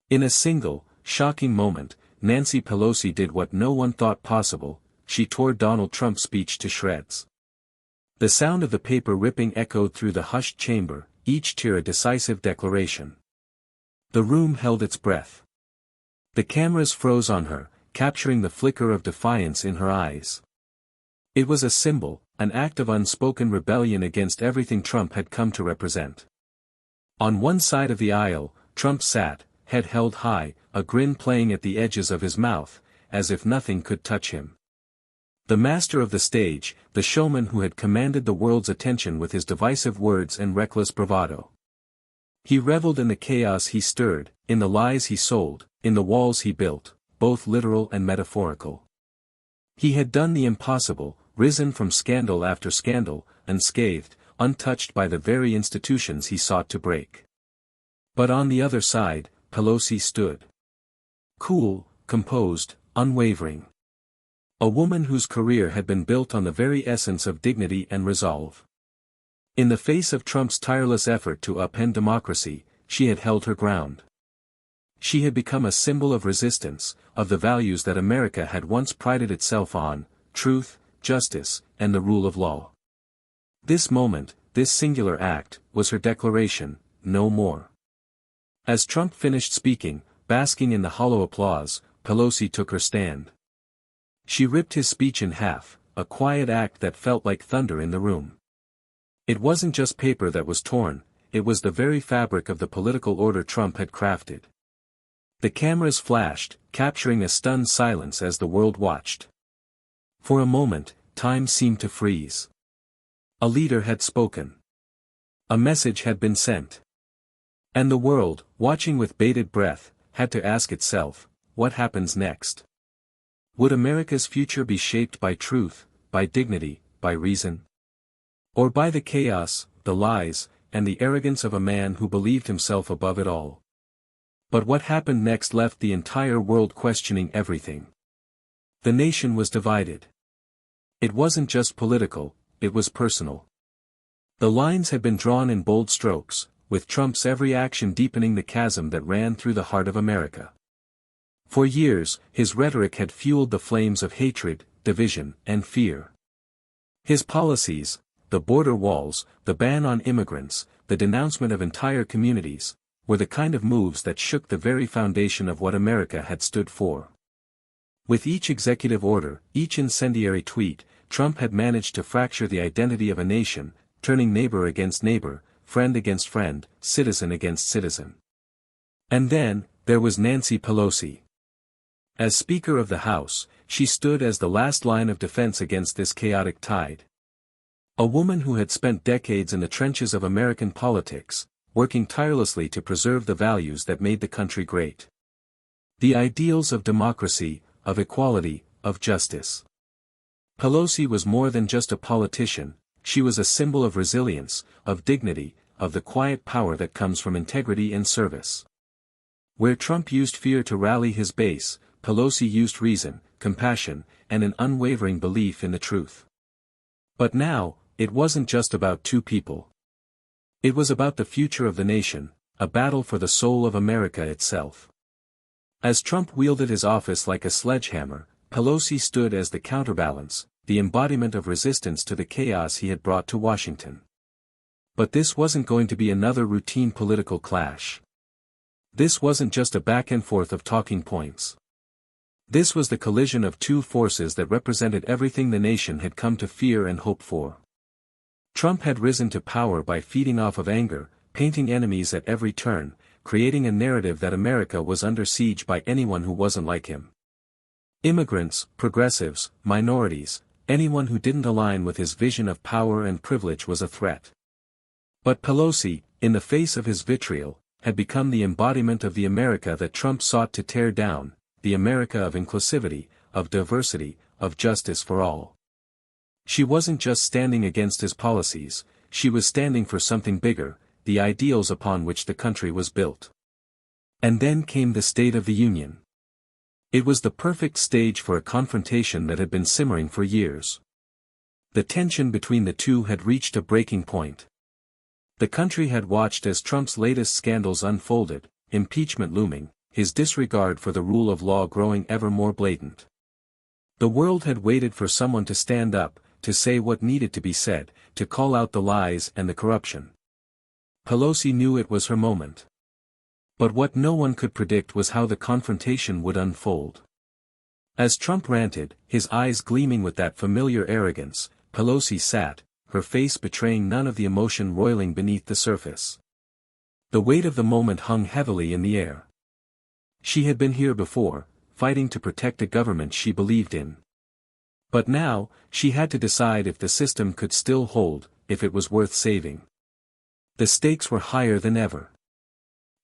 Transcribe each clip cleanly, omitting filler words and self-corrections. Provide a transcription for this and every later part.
In a single, shocking moment, Nancy Pelosi did what no one thought possible: she tore Donald Trump's speech to shreds. The sound of the paper ripping echoed through the hushed chamber, each tear a decisive declaration. The room held its breath. The cameras froze on her, capturing the flicker of defiance in her eyes. It was a symbol, an act of unspoken rebellion against everything Trump had come to represent. On one side of the aisle, Trump sat, head held high, a grin playing at the edges of his mouth, as if nothing could touch him. The master of the stage, the showman who had commanded the world's attention with his divisive words and reckless bravado. He reveled in the chaos he stirred, in the lies he sold, in the walls he built, both literal and metaphorical. He had done the impossible, risen from scandal after scandal, unscathed, untouched by the very institutions he sought to break. But on the other side, Pelosi stood. Cool, composed, unwavering. A woman whose career had been built on the very essence of dignity and resolve. In the face of Trump's tireless effort to upend democracy, she had held her ground. She had become a symbol of resistance, of the values that America had once prided itself on: truth, justice, and the rule of law. This moment, this singular act, was her declaration: no more. As Trump finished speaking, basking in the hollow applause, Pelosi took her stand. She ripped his speech in half, a quiet act that felt like thunder in the room. It wasn't just paper that was torn, it was the very fabric of the political order Trump had crafted. The cameras flashed, capturing a stunned silence as the world watched. For a moment, time seemed to freeze. A leader had spoken. A message had been sent. And the world, watching with bated breath, had to ask itself, what happens next? Would America's future be shaped by truth, by dignity, by reason? Or by the chaos, the lies, and the arrogance of a man who believed himself above it all? But what happened next left the entire world questioning everything. The nation was divided. It wasn't just political, it was personal. The lines had been drawn in bold strokes, with Trump's every action deepening the chasm that ran through the heart of America. For years, his rhetoric had fueled the flames of hatred, division, and fear. His policies, the border walls, the ban on immigrants, the denouncement of entire communities, were the kind of moves that shook the very foundation of what America had stood for. With each executive order, each incendiary tweet, Trump had managed to fracture the identity of a nation, turning neighbor against neighbor, friend against friend, citizen against citizen. And then, there was Nancy Pelosi. As Speaker of the House, she stood as the last line of defense against this chaotic tide. A woman who had spent decades in the trenches of American politics, working tirelessly to preserve the values that made the country great. The ideals of democracy, of equality, of justice. Pelosi was more than just a politician, she was a symbol of resilience, of dignity, of the quiet power that comes from integrity and service. Where Trump used fear to rally his base, Pelosi used reason, compassion, and an unwavering belief in the truth. But now, it wasn't just about two people. It was about the future of the nation, a battle for the soul of America itself. As Trump wielded his office like a sledgehammer, Pelosi stood as the counterbalance, the embodiment of resistance to the chaos he had brought to Washington. But this wasn't going to be another routine political clash. This wasn't just a back and forth of talking points. This was the collision of two forces that represented everything the nation had come to fear and hope for. Trump had risen to power by feeding off of anger, painting enemies at every turn, creating a narrative that America was under siege by anyone who wasn't like him. Immigrants, progressives, minorities, anyone who didn't align with his vision of power and privilege was a threat. But Pelosi, in the face of his vitriol, had become the embodiment of the America that Trump sought to tear down, the America of inclusivity, of diversity, of justice for all. She wasn't just standing against his policies, she was standing for something bigger, the ideals upon which the country was built. And then came the State of the Union. It was the perfect stage for a confrontation that had been simmering for years. The tension between the two had reached a breaking point. The country had watched as Trump's latest scandals unfolded, impeachment looming, his disregard for the rule of law growing ever more blatant. The world had waited for someone to stand up, to say what needed to be said, to call out the lies and the corruption. Pelosi knew it was her moment. But what no one could predict was how the confrontation would unfold. As Trump ranted, his eyes gleaming with that familiar arrogance, Pelosi sat, her face betraying none of the emotion roiling beneath the surface. The weight of the moment hung heavily in the air. She had been here before, fighting to protect a government she believed in. But now, she had to decide if the system could still hold, if it was worth saving. The stakes were higher than ever.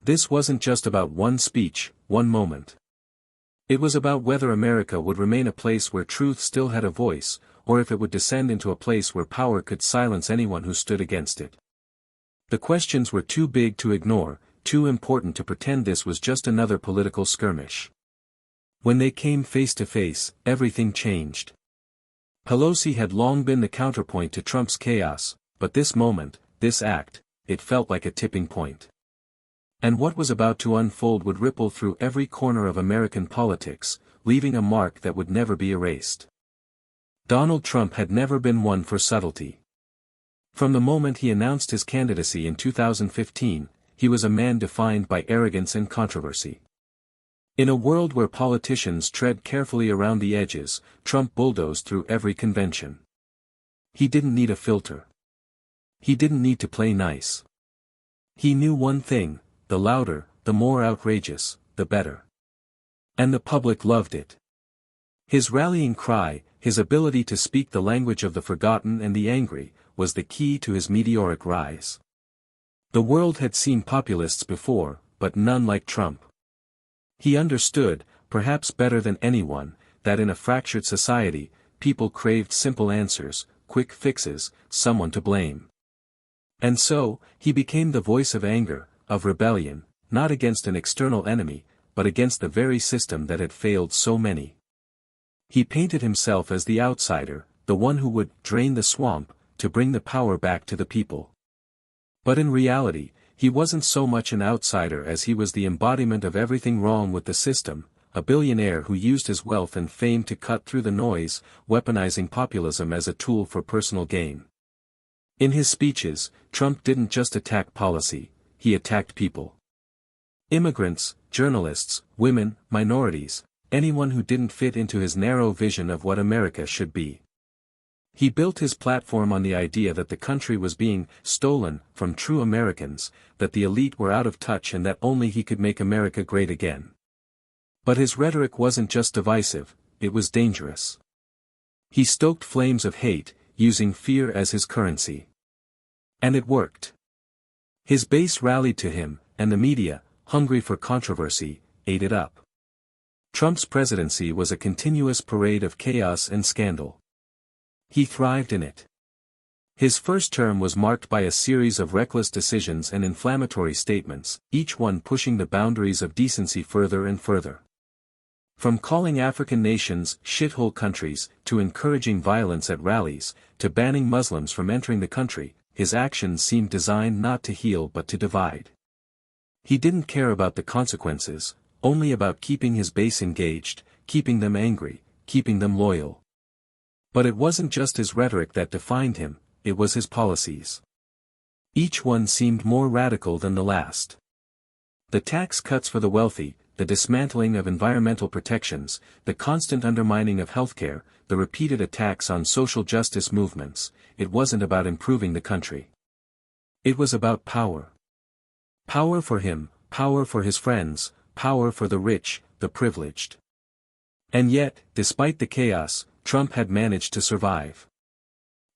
This wasn't just about one speech, one moment. It was about whether America would remain a place where truth still had a voice, or if it would descend into a place where power could silence anyone who stood against it. The questions were too big to ignore, too important to pretend this was just another political skirmish. When they came face to face, everything changed. Pelosi had long been the counterpoint to Trump's chaos, but this moment, this act, it felt like a tipping point. And what was about to unfold would ripple through every corner of American politics, leaving a mark that would never be erased. Donald Trump had never been one for subtlety. From the moment he announced his candidacy in 2015, he was a man defined by arrogance and controversy. In a world where politicians tread carefully around the edges, Trump bulldozed through every convention. He didn't need a filter. He didn't need to play nice. He knew one thing: the louder, the more outrageous, the better. And the public loved it. His rallying cry, his ability to speak the language of the forgotten and the angry, was the key to his meteoric rise. The world had seen populists before, but none like Trump. He understood, perhaps better than anyone, that in a fractured society, people craved simple answers, quick fixes, someone to blame. And so, he became the voice of anger, of rebellion, not against an external enemy, but against the very system that had failed so many. He painted himself as the outsider, the one who would drain the swamp, to bring the power back to the people. But in reality, he wasn't so much an outsider as he was the embodiment of everything wrong with the system, a billionaire who used his wealth and fame to cut through the noise, weaponizing populism as a tool for personal gain. In his speeches, Trump didn't just attack policy, he attacked people. Immigrants, journalists, women, minorities, anyone who didn't fit into his narrow vision of what America should be. He built his platform on the idea that the country was being stolen from true Americans, that the elite were out of touch and that only he could make America great again. But his rhetoric wasn't just divisive, it was dangerous. He stoked flames of hate, using fear as his currency. And it worked. His base rallied to him, and the media, hungry for controversy, ate it up. Trump's presidency was a continuous parade of chaos and scandal. He thrived in it. His first term was marked by a series of reckless decisions and inflammatory statements, each one pushing the boundaries of decency further and further. From calling African nations shithole countries, to encouraging violence at rallies, to banning Muslims from entering the country, his actions seemed designed not to heal but to divide. He didn't care about the consequences, only about keeping his base engaged, keeping them angry, keeping them loyal. But it wasn't just his rhetoric that defined him, it was his policies. Each one seemed more radical than the last. The tax cuts for the wealthy, the dismantling of environmental protections, the constant undermining of healthcare, the repeated attacks on social justice movements, it wasn't about improving the country. It was about power. Power for him, power for his friends, power for the rich, the privileged. And yet, despite the chaos, Trump had managed to survive.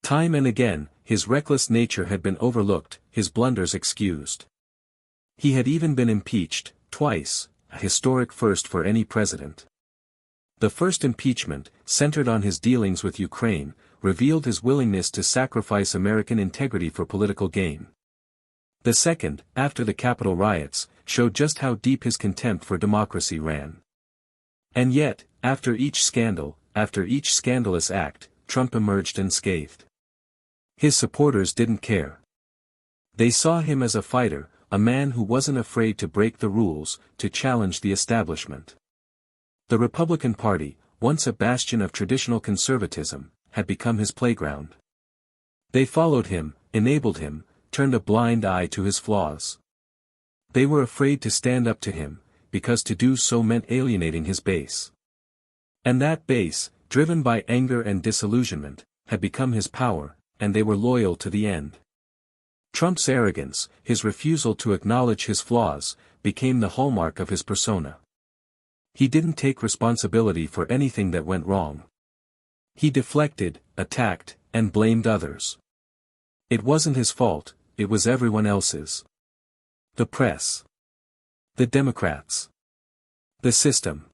Time and again, his reckless nature had been overlooked, his blunders excused. He had even been impeached, twice, a historic first for any president. The first impeachment, centered on his dealings with Ukraine, revealed his willingness to sacrifice American integrity for political gain. The second, after the Capitol riots, showed just how deep his contempt for democracy ran. And yet, after each scandal, after each scandalous act, Trump emerged unscathed. His supporters didn't care. They saw him as a fighter, a man who wasn't afraid to break the rules, to challenge the establishment. The Republican Party, once a bastion of traditional conservatism, had become his playground. They followed him, enabled him, turned a blind eye to his flaws. They were afraid to stand up to him, because to do so meant alienating his base. And that base, driven by anger and disillusionment, had become his power, and they were loyal to the end. Trump's arrogance, his refusal to acknowledge his flaws, became the hallmark of his persona. He didn't take responsibility for anything that went wrong. He deflected, attacked, and blamed others. It wasn't his fault, it was everyone else's. The press. The Democrats. The system.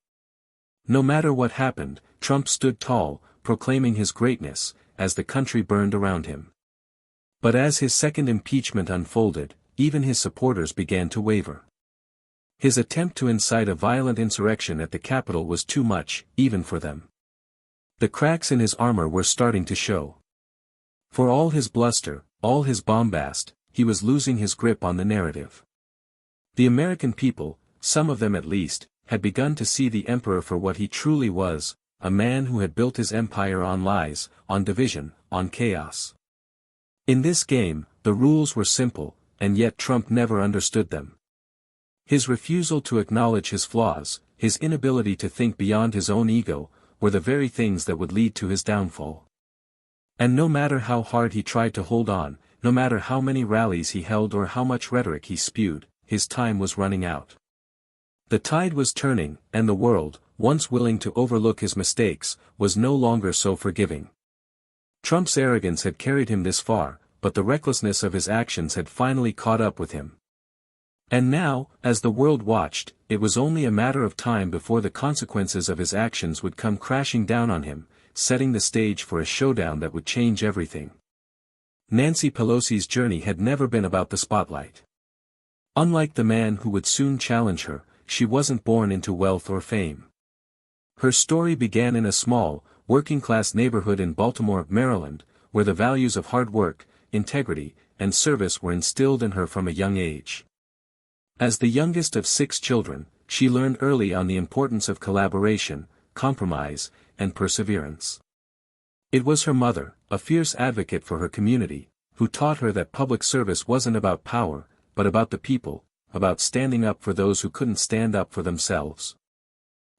No matter what happened, Trump stood tall, proclaiming his greatness, as the country burned around him. But as his second impeachment unfolded, even his supporters began to waver. His attempt to incite a violent insurrection at the Capitol was too much, even for them. The cracks in his armor were starting to show. For all his bluster, all his bombast, he was losing his grip on the narrative. The American people, some of them at least, had begun to see the emperor for what he truly was, a man who had built his empire on lies, on division, on chaos. In this game, the rules were simple, and yet Trump never understood them. His refusal to acknowledge his flaws, his inability to think beyond his own ego, were the very things that would lead to his downfall. And no matter how hard he tried to hold on, no matter how many rallies he held or how much rhetoric he spewed, his time was running out. The tide was turning, and the world, once willing to overlook his mistakes, was no longer so forgiving. Trump's arrogance had carried him this far, but the recklessness of his actions had finally caught up with him. And now, as the world watched, it was only a matter of time before the consequences of his actions would come crashing down on him, setting the stage for a showdown that would change everything. Nancy Pelosi's journey had never been about the spotlight. Unlike the man who would soon challenge her, she wasn't born into wealth or fame. Her story began in a small, working-class neighborhood in Baltimore, Maryland, where the values of hard work, integrity, and service were instilled in her from a young age. As the youngest of 6 children, she learned early on the importance of collaboration, compromise, and perseverance. It was her mother, a fierce advocate for her community, who taught her that public service wasn't about power, but about the people, about standing up for those who couldn't stand up for themselves.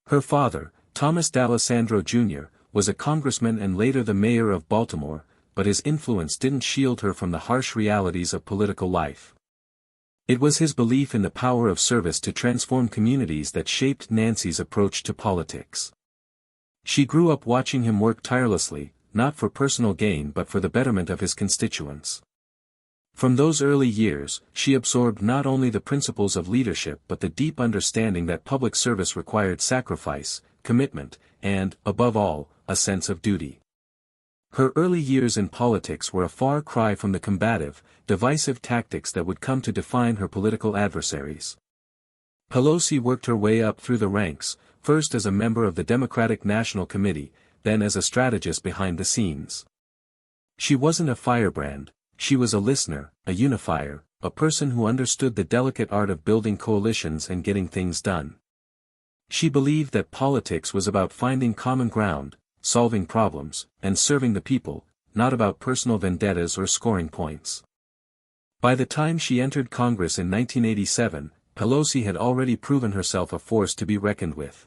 Her father, Thomas D'Alessandro Jr., was a congressman and later the mayor of Baltimore, but his influence didn't shield her from the harsh realities of political life. It was his belief in the power of service to transform communities that shaped Nancy's approach to politics. She grew up watching him work tirelessly, not for personal gain but for the betterment of his constituents. From those early years, she absorbed not only the principles of leadership but the deep understanding that public service required sacrifice, commitment, and, above all, a sense of duty. Her early years in politics were a far cry from the combative, divisive tactics that would come to define her political adversaries. Pelosi worked her way up through the ranks, first as a member of the Democratic National Committee, then as a strategist behind the scenes. She wasn't a firebrand, she was a listener, a unifier, a person who understood the delicate art of building coalitions and getting things done. She believed that politics was about finding common ground, solving problems, and serving the people, not about personal vendettas or scoring points. By the time she entered Congress in 1987, Pelosi had already proven herself a force to be reckoned with.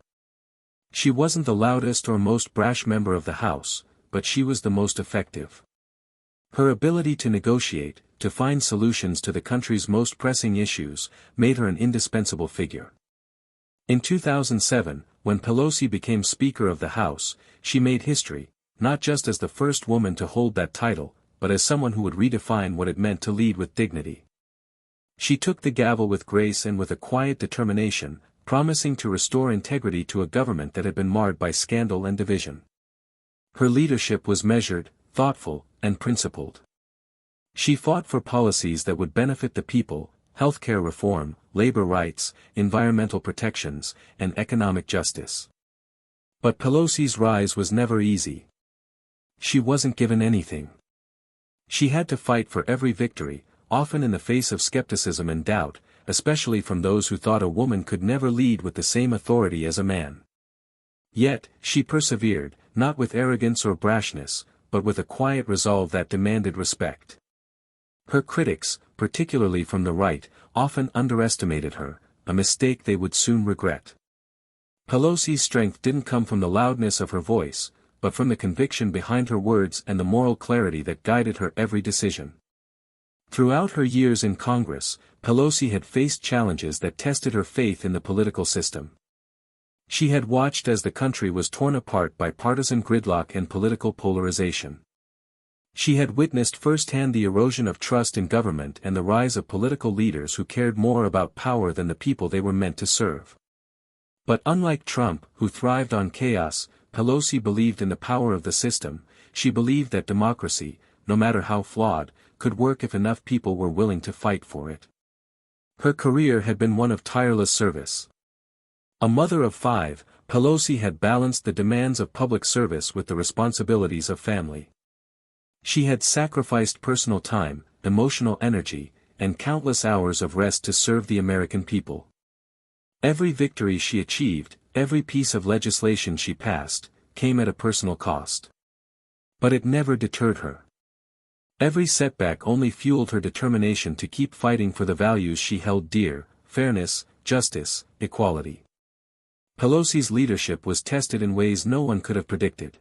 She wasn't the loudest or most brash member of the House, but she was the most effective. Her ability to negotiate, to find solutions to the country's most pressing issues, made her an indispensable figure. In 2007, when Pelosi became Speaker of the House, she made history, not just as the first woman to hold that title, but as someone who would redefine what it meant to lead with dignity. She took the gavel with grace and with a quiet determination, promising to restore integrity to a government that had been marred by scandal and division. Her leadership was measured, thoughtful, and principled. She fought for policies that would benefit the people, healthcare reform, labor rights, environmental protections, and economic justice. But Pelosi's rise was never easy. She wasn't given anything. She had to fight for every victory, often in the face of skepticism and doubt, especially from those who thought a woman could never lead with the same authority as a man. Yet, she persevered, not with arrogance or brashness, but with a quiet resolve that demanded respect. Her critics, particularly from the right, often underestimated her, a mistake they would soon regret. Pelosi's strength didn't come from the loudness of her voice, but from the conviction behind her words and the moral clarity that guided her every decision. Throughout her years in Congress, Pelosi had faced challenges that tested her faith in the political system. She had watched as the country was torn apart by partisan gridlock and political polarization. She had witnessed firsthand the erosion of trust in government and the rise of political leaders who cared more about power than the people they were meant to serve. But unlike Trump, who thrived on chaos, Pelosi believed in the power of the system. She believed that democracy, no matter how flawed, could work if enough people were willing to fight for it. Her career had been one of tireless service. A mother of 5, Pelosi had balanced the demands of public service with the responsibilities of family. She had sacrificed personal time, emotional energy, and countless hours of rest to serve the American people. Every victory she achieved, every piece of legislation she passed, came at a personal cost. But it never deterred her. Every setback only fueled her determination to keep fighting for the values she held dear: fairness, justice, equality. Pelosi's leadership was tested in ways no one could have predicted.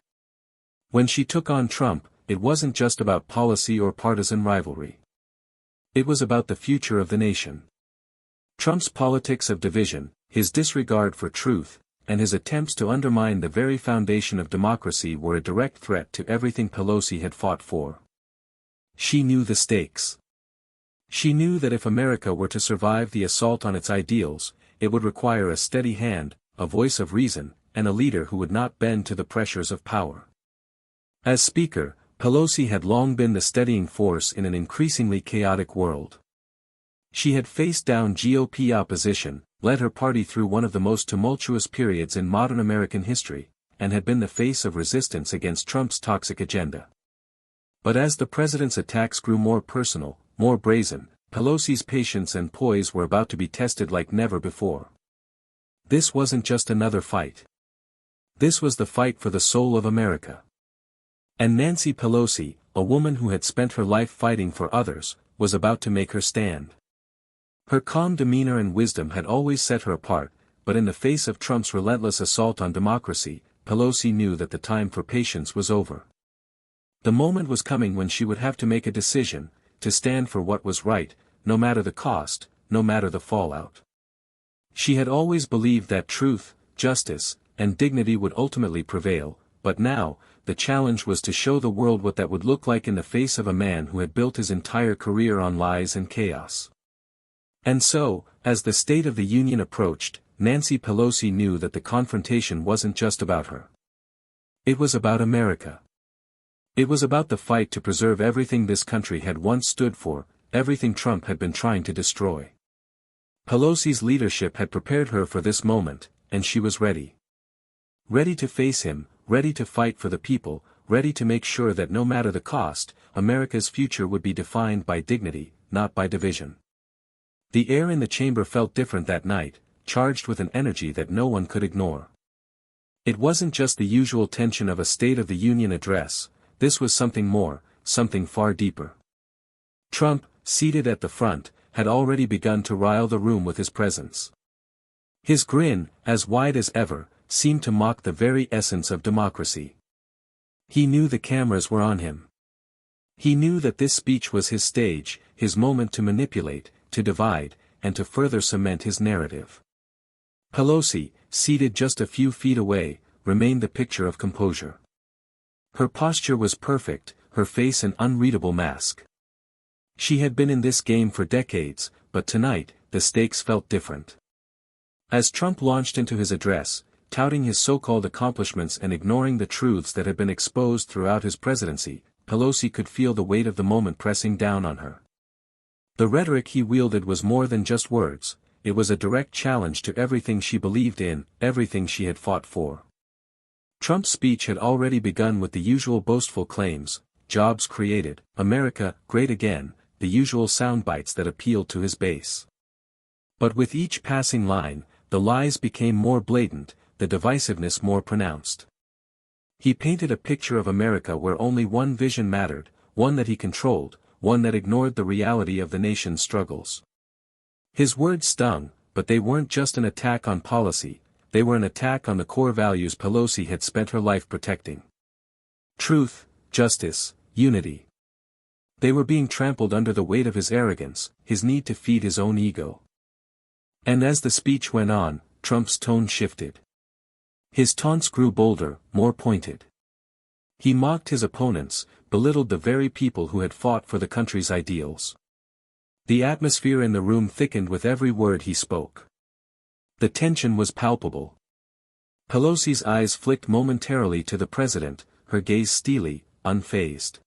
When she took on Trump, it wasn't just about policy or partisan rivalry. It was about the future of the nation. Trump's politics of division, his disregard for truth, and his attempts to undermine the very foundation of democracy were a direct threat to everything Pelosi had fought for. She knew the stakes. She knew that if America were to survive the assault on its ideals, it would require a steady hand, a voice of reason, and a leader who would not bend to the pressures of power. As Speaker, Pelosi had long been the steadying force in an increasingly chaotic world. She had faced down GOP opposition, led her party through one of the most tumultuous periods in modern American history, and had been the face of resistance against Trump's toxic agenda. But as the president's attacks grew more personal, more brazen, Pelosi's patience and poise were about to be tested like never before. This wasn't just another fight. This was the fight for the soul of America. And Nancy Pelosi, a woman who had spent her life fighting for others, was about to make her stand. Her calm demeanor and wisdom had always set her apart, but in the face of Trump's relentless assault on democracy, Pelosi knew that the time for patience was over. The moment was coming when she would have to make a decision, to stand for what was right, no matter the cost, no matter the fallout. She had always believed that truth, justice, and dignity would ultimately prevail, but now, the challenge was to show the world what that would look like in the face of a man who had built his entire career on lies and chaos. And so, as the State of the Union approached, Nancy Pelosi knew that the confrontation wasn't just about her. It was about America. It was about the fight to preserve everything this country had once stood for, everything Trump had been trying to destroy. Pelosi's leadership had prepared her for this moment, and she was ready. Ready to face him, ready to fight for the people, ready to make sure that no matter the cost, America's future would be defined by dignity, not by division. The air in the chamber felt different that night, charged with an energy that no one could ignore. It wasn't just the usual tension of a State of the Union address, this was something more, something far deeper. Trump, seated at the front, had already begun to rile the room with his presence. His grin, as wide as ever, seemed to mock the very essence of democracy. He knew the cameras were on him. He knew that this speech was his stage, his moment to manipulate, to divide, and to further cement his narrative. Pelosi, seated just a few feet away, remained the picture of composure. Her posture was perfect, her face an unreadable mask. She had been in this game for decades, but tonight, the stakes felt different. As Trump launched into his address, touting his so-called accomplishments and ignoring the truths that had been exposed throughout his presidency, Pelosi could feel the weight of the moment pressing down on her. The rhetoric he wielded was more than just words, it was a direct challenge to everything she believed in, everything she had fought for. Trump's speech had already begun with the usual boastful claims: jobs created, America, great again, the usual soundbites that appealed to his base. But with each passing line, the lies became more blatant, the divisiveness more pronounced. He painted a picture of America where only one vision mattered, one that he controlled, one that ignored the reality of the nation's struggles. His words stung, but they weren't just an attack on policy, they were an attack on the core values Pelosi had spent her life protecting. Truth, justice, unity. They were being trampled under the weight of his arrogance, his need to feed his own ego. And as the speech went on, Trump's tone shifted. His taunts grew bolder, more pointed. He mocked his opponents, belittled the very people who had fought for the country's ideals. The atmosphere in the room thickened with every word he spoke. The tension was palpable. Pelosi's eyes flicked momentarily to the president, her gaze steely, unfazed.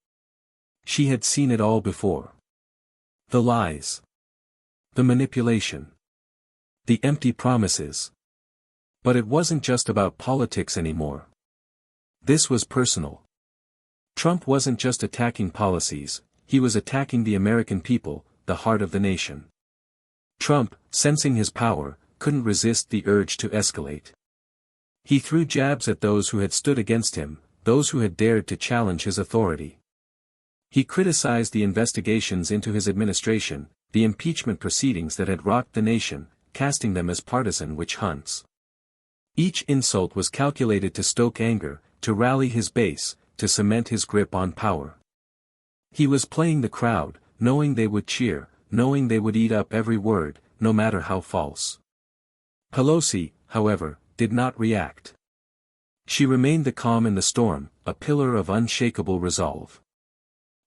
She had seen it all before. The lies. The manipulation. The empty promises. But it wasn't just about politics anymore. This was personal. Trump wasn't just attacking policies, he was attacking the American people, the heart of the nation. Trump, sensing his power, couldn't resist the urge to escalate. He threw jabs at those who had stood against him, those who had dared to challenge his authority. He criticized the investigations into his administration, the impeachment proceedings that had rocked the nation, casting them as partisan witch hunts. Each insult was calculated to stoke anger, to rally his base, to cement his grip on power. He was playing the crowd, knowing they would cheer, knowing they would eat up every word, no matter how false. Pelosi, however, did not react. She remained the calm in the storm, a pillar of unshakable resolve.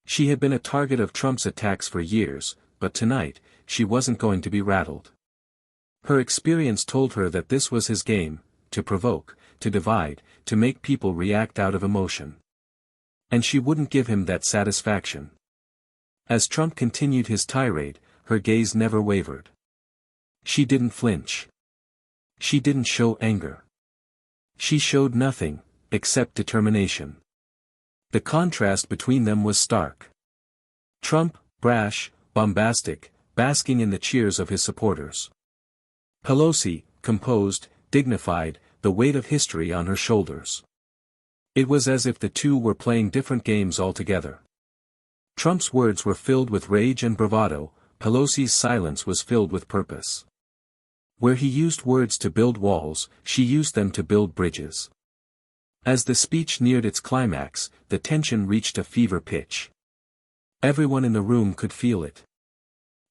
She had been a target of Trump's attacks for years, but tonight, she wasn't going to be rattled. Her experience told her that this was his game, to provoke, to divide, to make people react out of emotion. And she wouldn't give him that satisfaction. As Trump continued his tirade, her gaze never wavered. She didn't flinch. She didn't show anger. She showed nothing, except determination. The contrast between them was stark. Trump, brash, bombastic, basking in the cheers of his supporters. Pelosi, composed, dignified, the weight of history on her shoulders. It was as if the two were playing different games altogether. Trump's words were filled with rage and bravado, Pelosi's silence was filled with purpose. Where he used words to build walls, she used them to build bridges. As the speech neared its climax, the tension reached a fever pitch. Everyone in the room could feel it.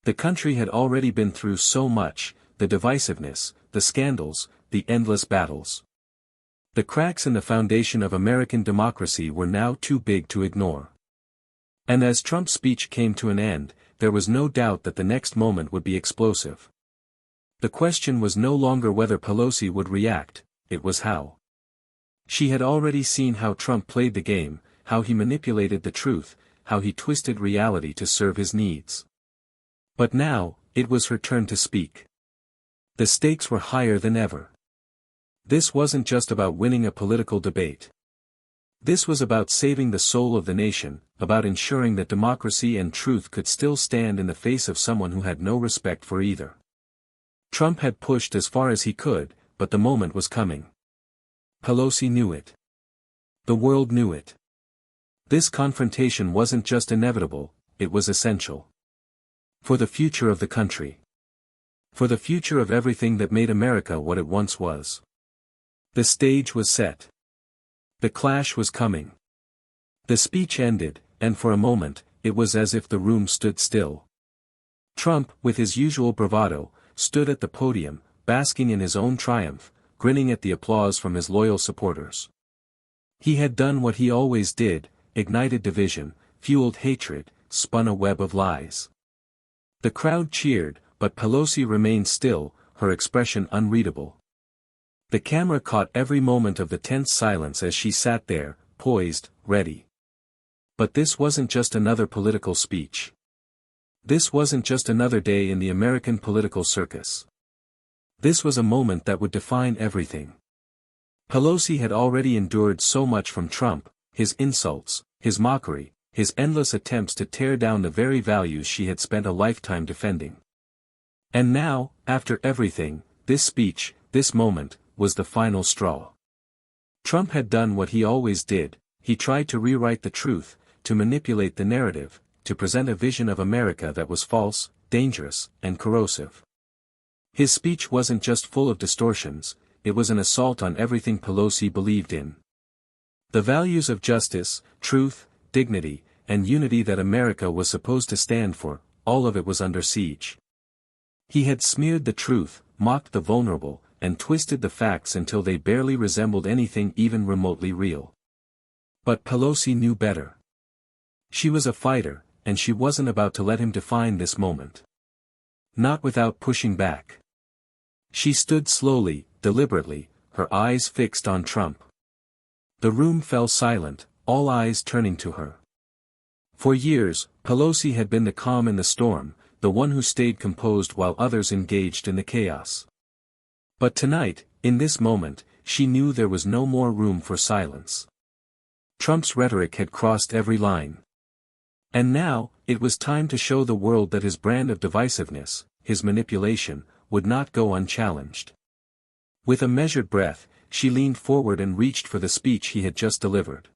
The country had already been through so much, the divisiveness, the scandals, the endless battles. The cracks in the foundation of American democracy were now too big to ignore. And as Trump's speech came to an end, there was no doubt that the next moment would be explosive. The question was no longer whether Pelosi would react, it was how. She had already seen how Trump played the game, how he manipulated the truth, how he twisted reality to serve his needs. But now, it was her turn to speak. The stakes were higher than ever. This wasn't just about winning a political debate. This was about saving the soul of the nation, about ensuring that democracy and truth could still stand in the face of someone who had no respect for either. Trump had pushed as far as he could, but the moment was coming. Pelosi knew it. The world knew it. This confrontation wasn't just inevitable, it was essential. For the future of the country. For the future of everything that made America what it once was. The stage was set. The clash was coming. The speech ended, and for a moment, it was as if the room stood still. Trump, with his usual bravado, stood at the podium, basking in his own triumph, grinning at the applause from his loyal supporters. He had done what he always did, ignited division, fueled hatred, spun a web of lies. The crowd cheered, but Pelosi remained still, her expression unreadable. The camera caught every moment of the tense silence as she sat there, poised, ready. But this wasn't just another political speech. This wasn't just another day in the American political circus. This was a moment that would define everything. Pelosi had already endured so much from Trump, his insults, his mockery, his endless attempts to tear down the very values she had spent a lifetime defending. And now, after everything, this speech, this moment, was the final straw. Trump had done what he always did. He tried to rewrite the truth, to manipulate the narrative, to present a vision of America that was false, dangerous, and corrosive. His speech wasn't just full of distortions, it was an assault on everything Pelosi believed in. The values of justice, truth, dignity, and unity that America was supposed to stand for, all of it was under siege. He had smeared the truth, mocked the vulnerable, and twisted the facts until they barely resembled anything even remotely real. But Pelosi knew better. She was a fighter, and she wasn't about to let him define this moment. Not without pushing back. She stood slowly, deliberately, her eyes fixed on Trump. The room fell silent, all eyes turning to her. For years, Pelosi had been the calm in the storm, the one who stayed composed while others engaged in the chaos. But tonight, in this moment, she knew there was no more room for silence. Trump's rhetoric had crossed every line. And now, it was time to show the world that his brand of divisiveness, his manipulation, would not go unchallenged. With a measured breath, she leaned forward and reached for the speech he had just delivered.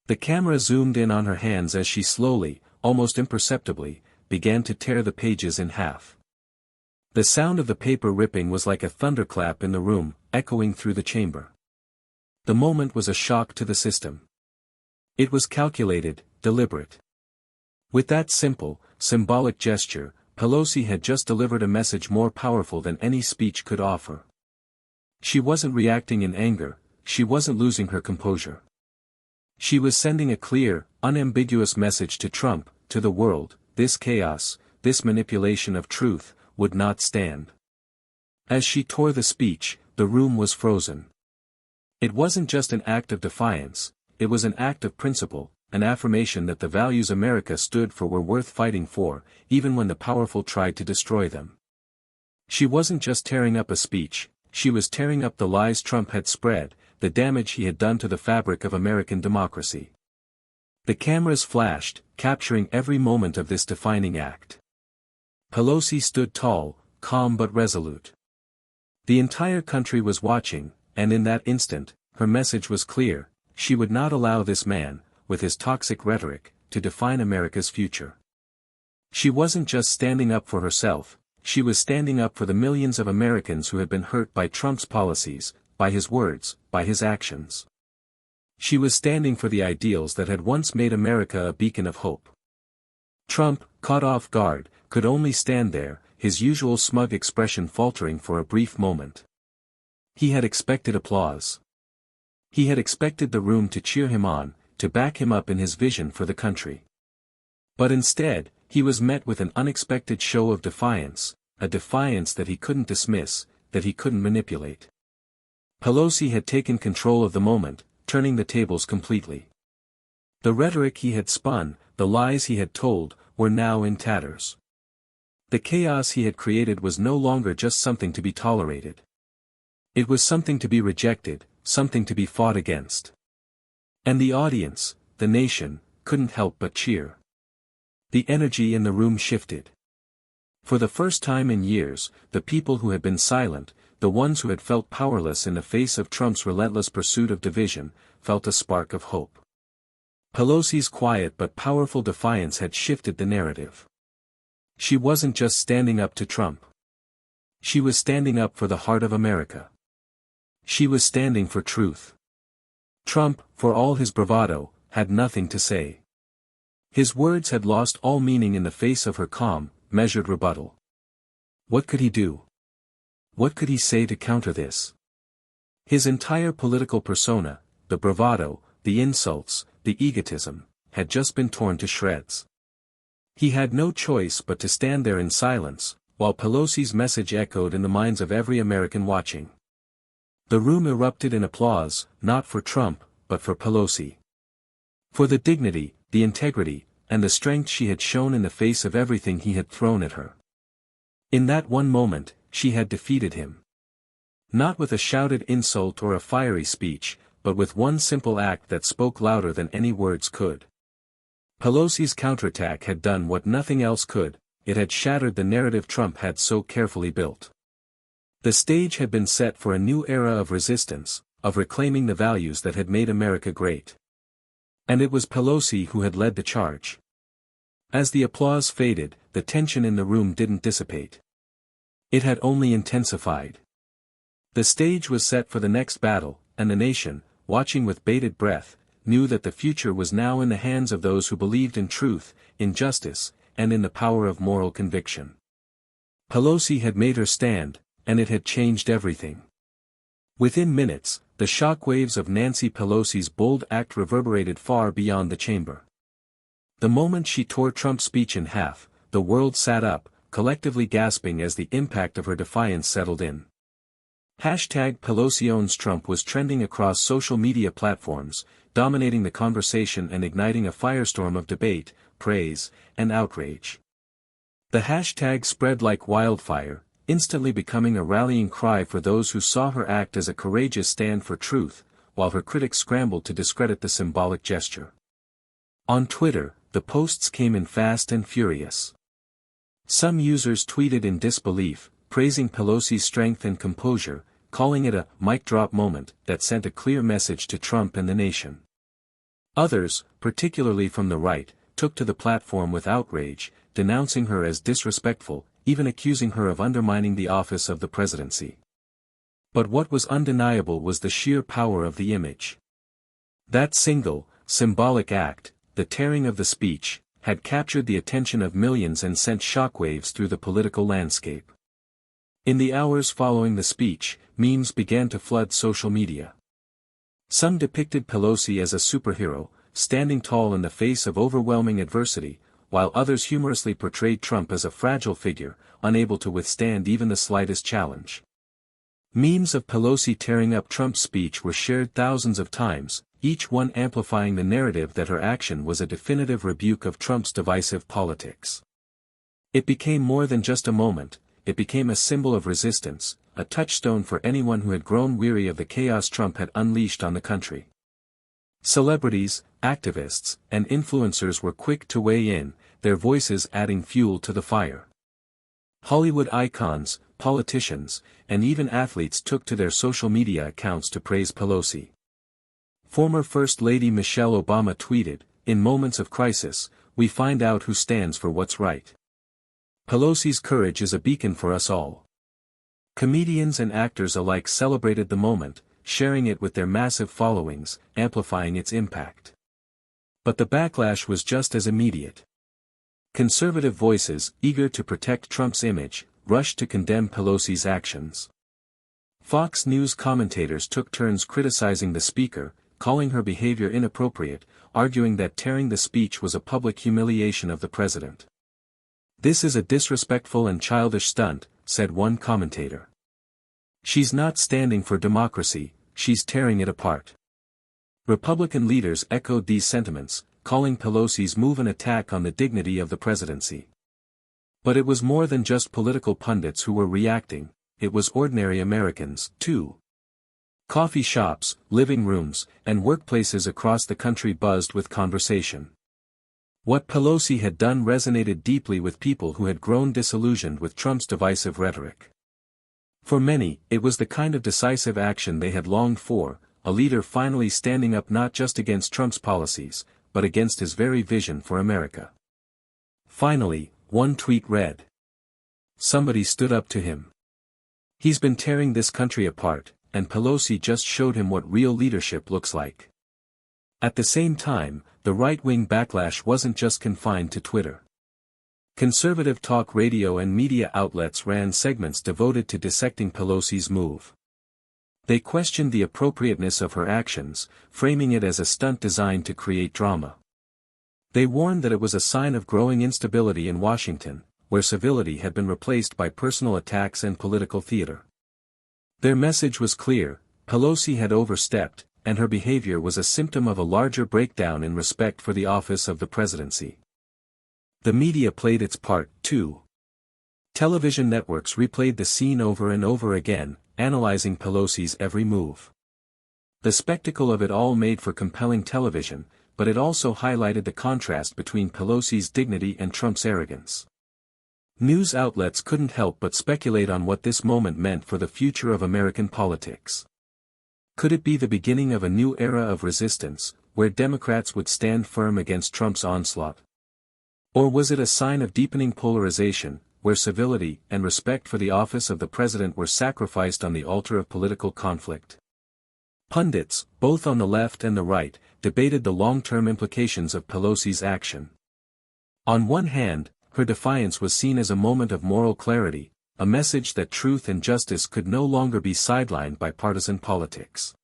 The camera zoomed in on her hands as she slowly, almost imperceptibly, began to tear the pages in half. The sound of the paper ripping was like a thunderclap in the room, echoing through the chamber. The moment was a shock to the system. It was calculated, deliberate. With that simple, symbolic gesture, Pelosi had just delivered a message more powerful than any speech could offer. She wasn't reacting in anger, she wasn't losing her composure. She was sending a clear, unambiguous message to Trump, to the world: this chaos, this manipulation of truth, would not stand. As she tore the speech, the room was frozen. It wasn't just an act of defiance, it was an act of principle, an affirmation that the values America stood for were worth fighting for, even when the powerful tried to destroy them. She wasn't just tearing up a speech, she was tearing up the lies Trump had spread, the damage he had done to the fabric of American democracy. The cameras flashed, capturing every moment of this defining act. Pelosi stood tall, calm but resolute. The entire country was watching, and in that instant, her message was clear: she would not allow this man, with his toxic rhetoric, to define America's future. She wasn't just standing up for herself, she was standing up for the millions of Americans who had been hurt by Trump's policies, by his words, by his actions. She was standing for the ideals that had once made America a beacon of hope. Trump, caught off guard, could only stand there, his usual smug expression faltering for a brief moment. He had expected applause. He had expected the room to cheer him on, to back him up in his vision for the country. But instead, he was met with an unexpected show of defiance, a defiance that he couldn't dismiss, that he couldn't manipulate. Pelosi had taken control of the moment, turning the tables completely. The rhetoric he had spun, the lies he had told, were now in tatters. The chaos he had created was no longer just something to be tolerated. It was something to be rejected, something to be fought against. And the audience, the nation, couldn't help but cheer. The energy in the room shifted. For the first time in years, the people who had been silent, the ones who had felt powerless in the face of Trump's relentless pursuit of division, felt a spark of hope. Pelosi's quiet but powerful defiance had shifted the narrative. She wasn't just standing up to Trump. She was standing up for the heart of America. She was standing for truth. Trump, for all his bravado, had nothing to say. His words had lost all meaning in the face of her calm, measured rebuttal. What could he do? What could he say to counter this? His entire political persona, the bravado, the insults, the egotism, had just been torn to shreds. He had no choice but to stand there in silence, while Pelosi's message echoed in the minds of every American watching. The room erupted in applause, not for Trump, but for Pelosi. For the dignity, the integrity, and the strength she had shown in the face of everything he had thrown at her. In that one moment, she had defeated him. Not with a shouted insult or a fiery speech, but with one simple act that spoke louder than any words could. Pelosi's counterattack had done what nothing else could, it had shattered the narrative Trump had so carefully built. The stage had been set for a new era of resistance, of reclaiming the values that had made America great. And it was Pelosi who had led the charge. As the applause faded, the tension in the room didn't dissipate. It had only intensified. The stage was set for the next battle, and the nation, watching with bated breath, knew that the future was now in the hands of those who believed in truth, in justice, and in the power of moral conviction. Pelosi had made her stand, and it had changed everything. Within minutes, the shockwaves of Nancy Pelosi's bold act reverberated far beyond the chamber. The moment she tore Trump's speech in half, the world sat up, collectively gasping as the impact of her defiance settled in. #Pelosi owns Trump was trending across social media platforms, dominating the conversation and igniting a firestorm of debate, praise, and outrage. The hashtag spread like wildfire, instantly becoming a rallying cry for those who saw her act as a courageous stand for truth, while her critics scrambled to discredit the symbolic gesture. On Twitter, the posts came in fast and furious. Some users tweeted in disbelief, praising Pelosi's strength and composure, calling it a mic drop moment that sent a clear message to Trump and the nation. Others, particularly from the right, took to the platform with outrage, denouncing her as disrespectful, even accusing her of undermining the office of the presidency. But what was undeniable was the sheer power of the image. That single, symbolic act, the tearing of the speech, had captured the attention of millions and sent shockwaves through the political landscape. In the hours following the speech, memes began to flood social media. Some depicted Pelosi as a superhero, standing tall in the face of overwhelming adversity, while others humorously portrayed Trump as a fragile figure, unable to withstand even the slightest challenge. Memes of Pelosi tearing up Trump's speech were shared thousands of times, each one amplifying the narrative that her action was a definitive rebuke of Trump's divisive politics. It became more than just a moment, it became a symbol of resistance, a touchstone for anyone who had grown weary of the chaos Trump had unleashed on the country. Celebrities, activists, and influencers were quick to weigh in, their voices adding fuel to the fire. Hollywood icons, politicians, and even athletes took to their social media accounts to praise Pelosi. Former First Lady Michelle Obama tweeted, "In moments of crisis, we find out who stands for what's right. Pelosi's courage is a beacon for us all." Comedians and actors alike celebrated the moment, sharing it with their massive followings, amplifying its impact. But the backlash was just as immediate. Conservative voices, eager to protect Trump's image, rushed to condemn Pelosi's actions. Fox News commentators took turns criticizing the speaker, calling her behavior inappropriate, arguing that tearing the speech was a public humiliation of the president. "This is a disrespectful and childish stunt," said one commentator. "She's not standing for democracy, she's tearing it apart." Republican leaders echoed these sentiments, calling Pelosi's move an attack on the dignity of the presidency. But it was more than just political pundits who were reacting, it was ordinary Americans, too. Coffee shops, living rooms, and workplaces across the country buzzed with conversation. What Pelosi had done resonated deeply with people who had grown disillusioned with Trump's divisive rhetoric. For many, it was the kind of decisive action they had longed for, a leader finally standing up not just against Trump's policies, but against his very vision for America. Finally, one tweet read, "Somebody stood up to him. He's been tearing this country apart, and Pelosi just showed him what real leadership looks like." At the same time, the right-wing backlash wasn't just confined to Twitter. Conservative talk radio and media outlets ran segments devoted to dissecting Pelosi's move. They questioned the appropriateness of her actions, framing it as a stunt designed to create drama. They warned that it was a sign of growing instability in Washington, where civility had been replaced by personal attacks and political theater. Their message was clear: Pelosi had overstepped, and her behavior was a symptom of a larger breakdown in respect for the office of the presidency. The media played its part, too. Television networks replayed the scene over and over again, analyzing Pelosi's every move. The spectacle of it all made for compelling television, but it also highlighted the contrast between Pelosi's dignity and Trump's arrogance. News outlets couldn't help but speculate on what this moment meant for the future of American politics. Could it be the beginning of a new era of resistance, where Democrats would stand firm against Trump's onslaught? Or was it a sign of deepening polarization, where civility and respect for the office of the president were sacrificed on the altar of political conflict? Pundits, both on the left and the right, debated the long-term implications of Pelosi's action. On one hand, her defiance was seen as a moment of moral clarity, a message that truth and justice could no longer be sidelined by partisan politics.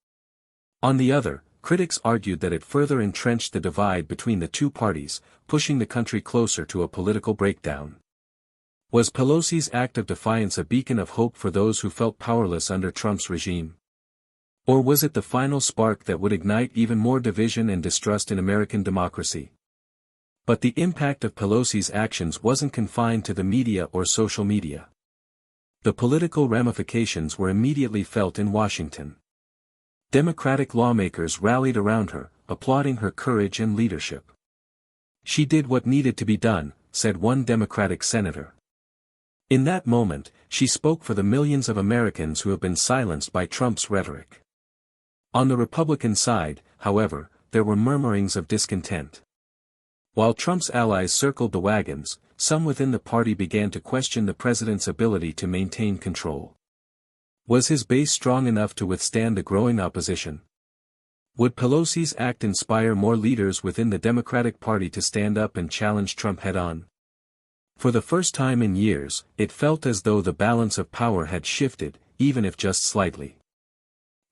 On the other, critics argued that it further entrenched the divide between the two parties, pushing the country closer to a political breakdown. Was Pelosi's act of defiance a beacon of hope for those who felt powerless under Trump's regime? Or was it the final spark that would ignite even more division and distrust in American democracy? But the impact of Pelosi's actions wasn't confined to the media or social media. The political ramifications were immediately felt in Washington. Democratic lawmakers rallied around her, applauding her courage and leadership. "She did what needed to be done," said one Democratic senator. In that moment, she spoke for the millions of Americans who have been silenced by Trump's rhetoric. On the Republican side, however, there were murmurings of discontent. While Trump's allies circled the wagons, some within the party began to question the president's ability to maintain control. Was his base strong enough to withstand the growing opposition? Would Pelosi's act inspire more leaders within the Democratic Party to stand up and challenge Trump head-on? For the first time in years, it felt as though the balance of power had shifted, even if just slightly.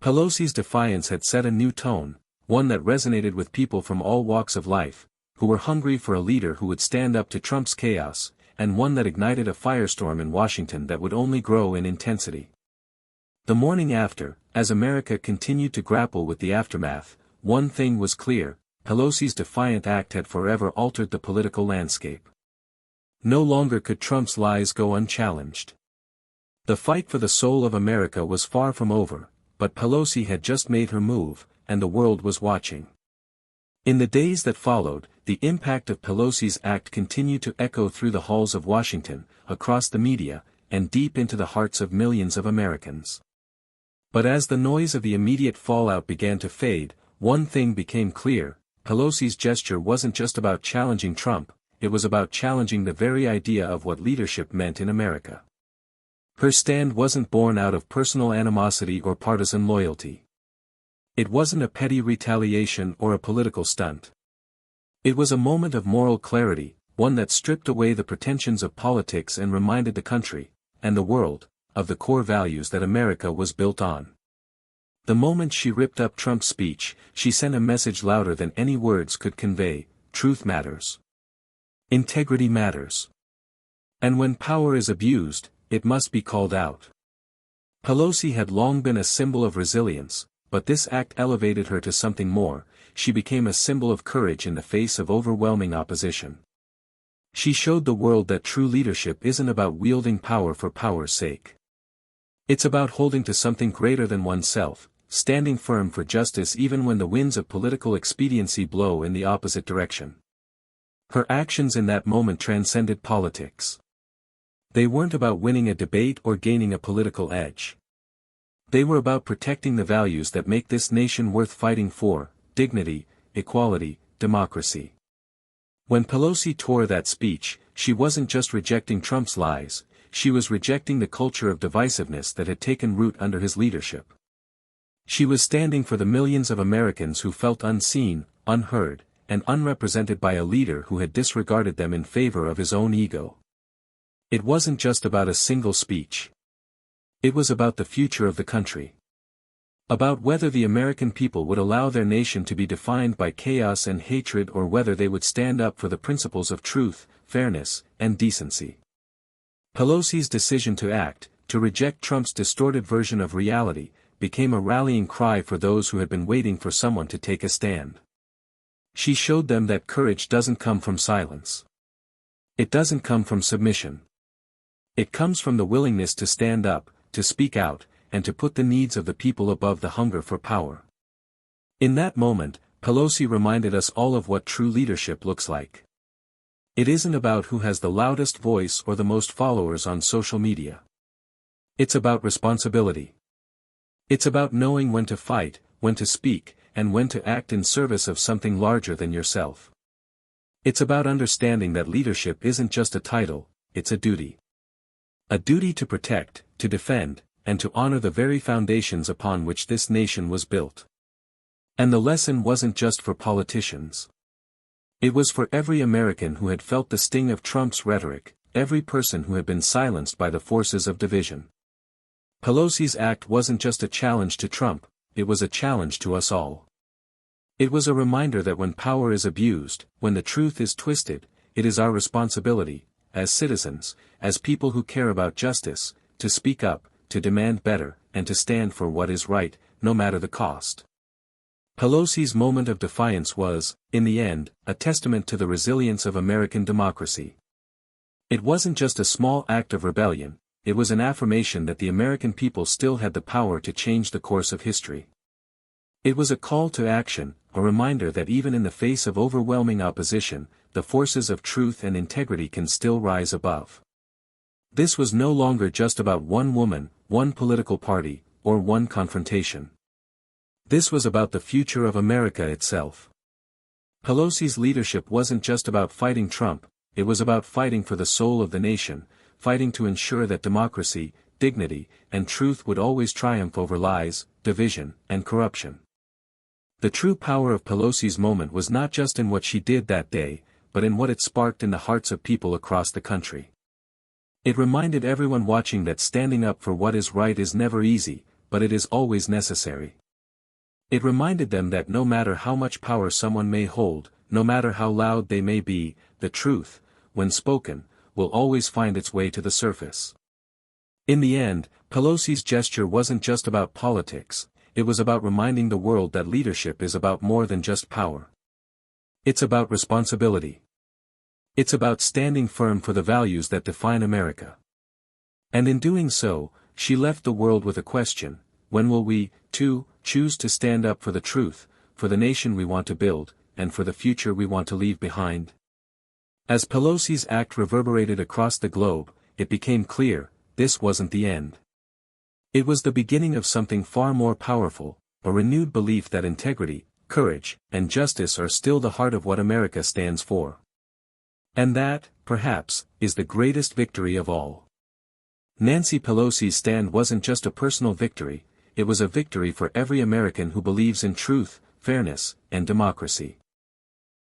Pelosi's defiance had set a new tone, one that resonated with people from all walks of life, who were hungry for a leader who would stand up to Trump's chaos, and one that ignited a firestorm in Washington that would only grow in intensity. The morning after, as America continued to grapple with the aftermath, one thing was clear: Pelosi's defiant act had forever altered the political landscape. No longer could Trump's lies go unchallenged. The fight for the soul of America was far from over, but Pelosi had just made her move, and the world was watching. In the days that followed, the impact of Pelosi's act continued to echo through the halls of Washington, across the media, and deep into the hearts of millions of Americans. But as the noise of the immediate fallout began to fade, one thing became clear: Pelosi's gesture wasn't just about challenging Trump, it was about challenging the very idea of what leadership meant in America. Her stand wasn't born out of personal animosity or partisan loyalty. It wasn't a petty retaliation or a political stunt. It was a moment of moral clarity, one that stripped away the pretensions of politics and reminded the country, and the world, of the core values that America was built on. The moment she ripped up Trump's speech, she sent a message louder than any words could convey: truth matters. Integrity matters. And when power is abused, it must be called out. Pelosi had long been a symbol of resilience, but this act elevated her to something more. She became a symbol of courage in the face of overwhelming opposition. She showed the world that true leadership isn't about wielding power for power's sake. It's about holding to something greater than oneself, standing firm for justice even when the winds of political expediency blow in the opposite direction. Her actions in that moment transcended politics. They weren't about winning a debate or gaining a political edge. They were about protecting the values that make this nation worth fighting for: dignity, equality, democracy. When Pelosi tore that speech, she wasn't just rejecting Trump's lies, she was rejecting the culture of divisiveness that had taken root under his leadership. She was standing for the millions of Americans who felt unseen, unheard, and unrepresented by a leader who had disregarded them in favor of his own ego. It wasn't just about a single speech. It was about the future of the country. About whether the American people would allow their nation to be defined by chaos and hatred, or whether they would stand up for the principles of truth, fairness, and decency. Pelosi's decision to act, to reject Trump's distorted version of reality, became a rallying cry for those who had been waiting for someone to take a stand. She showed them that courage doesn't come from silence. It doesn't come from submission. It comes from the willingness to stand up, to speak out, and to put the needs of the people above the hunger for power. In that moment, Pelosi reminded us all of what true leadership looks like. It isn't about who has the loudest voice or the most followers on social media. It's about responsibility. It's about knowing when to fight, when to speak, and when to act in service of something larger than yourself. It's about understanding that leadership isn't just a title, it's a duty. A duty to protect, to defend, and to honor the very foundations upon which this nation was built. And the lesson wasn't just for politicians. It was for every American who had felt the sting of Trump's rhetoric, every person who had been silenced by the forces of division. Pelosi's act wasn't just a challenge to Trump, it was a challenge to us all. It was a reminder that when power is abused, when the truth is twisted, it is our responsibility, as citizens, as people who care about justice, to speak up, to demand better, and to stand for what is right, no matter the cost. Pelosi's moment of defiance was, in the end, a testament to the resilience of American democracy. It wasn't just a small act of rebellion, it was an affirmation that the American people still had the power to change the course of history. It was a call to action, a reminder that even in the face of overwhelming opposition, the forces of truth and integrity can still rise above. This was no longer just about one woman, one political party, or one confrontation. This was about the future of America itself. Pelosi's leadership wasn't just about fighting Trump, it was about fighting for the soul of the nation, fighting to ensure that democracy, dignity, and truth would always triumph over lies, division, and corruption. The true power of Pelosi's moment was not just in what she did that day, but in what it sparked in the hearts of people across the country. It reminded everyone watching that standing up for what is right is never easy, but it is always necessary. It reminded them that no matter how much power someone may hold, no matter how loud they may be, the truth, when spoken, will always find its way to the surface. In the end, Pelosi's gesture wasn't just about politics, it was about reminding the world that leadership is about more than just power. It's about responsibility. It's about standing firm for the values that define America. And in doing so, she left the world with a question: when will we, too, choose to stand up for the truth, for the nation we want to build, and for the future we want to leave behind? As Pelosi's act reverberated across the globe, it became clear, this wasn't the end. It was the beginning of something far more powerful, a renewed belief that integrity, courage, and justice are still the heart of what America stands for. And that, perhaps, is the greatest victory of all. Nancy Pelosi's stand wasn't just a personal victory, it was a victory for every American who believes in truth, fairness, and democracy.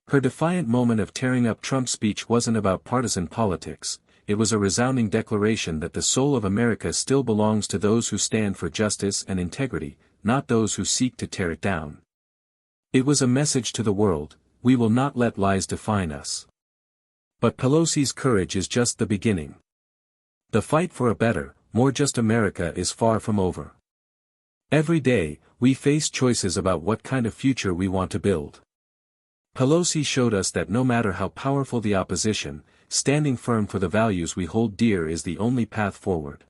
Her defiant moment of tearing up Trump's speech wasn't about partisan politics, it was a resounding declaration that the soul of America still belongs to those who stand for justice and integrity, not those who seek to tear it down. It was a message to the world: we will not let lies define us. But Pelosi's courage is just the beginning. The fight for a better, more just America is far from over. Every day, we face choices about what kind of future we want to build. Pelosi showed us that no matter how powerful the opposition, standing firm for the values we hold dear is the only path forward.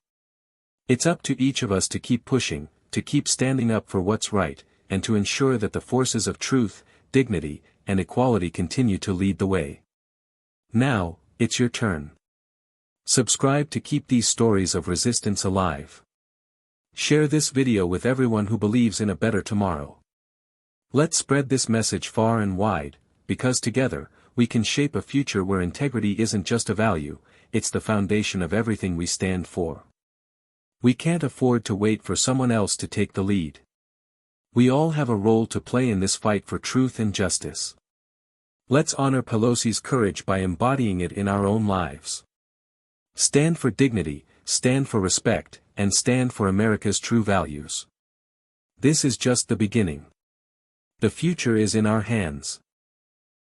It's up to each of us to keep pushing, to keep standing up for what's right, and to ensure that the forces of truth, dignity, and equality continue to lead the way. Now, it's your turn. Subscribe to keep these stories of resistance alive. Share this video with everyone who believes in a better tomorrow. Let's spread this message far and wide, because together, we can shape a future where integrity isn't just a value, it's the foundation of everything we stand for. We can't afford to wait for someone else to take the lead. We all have a role to play in this fight for truth and justice. Let's honor Pelosi's courage by embodying it in our own lives. Stand for dignity, stand for respect, and stand for America's true values. This is just the beginning. The future is in our hands.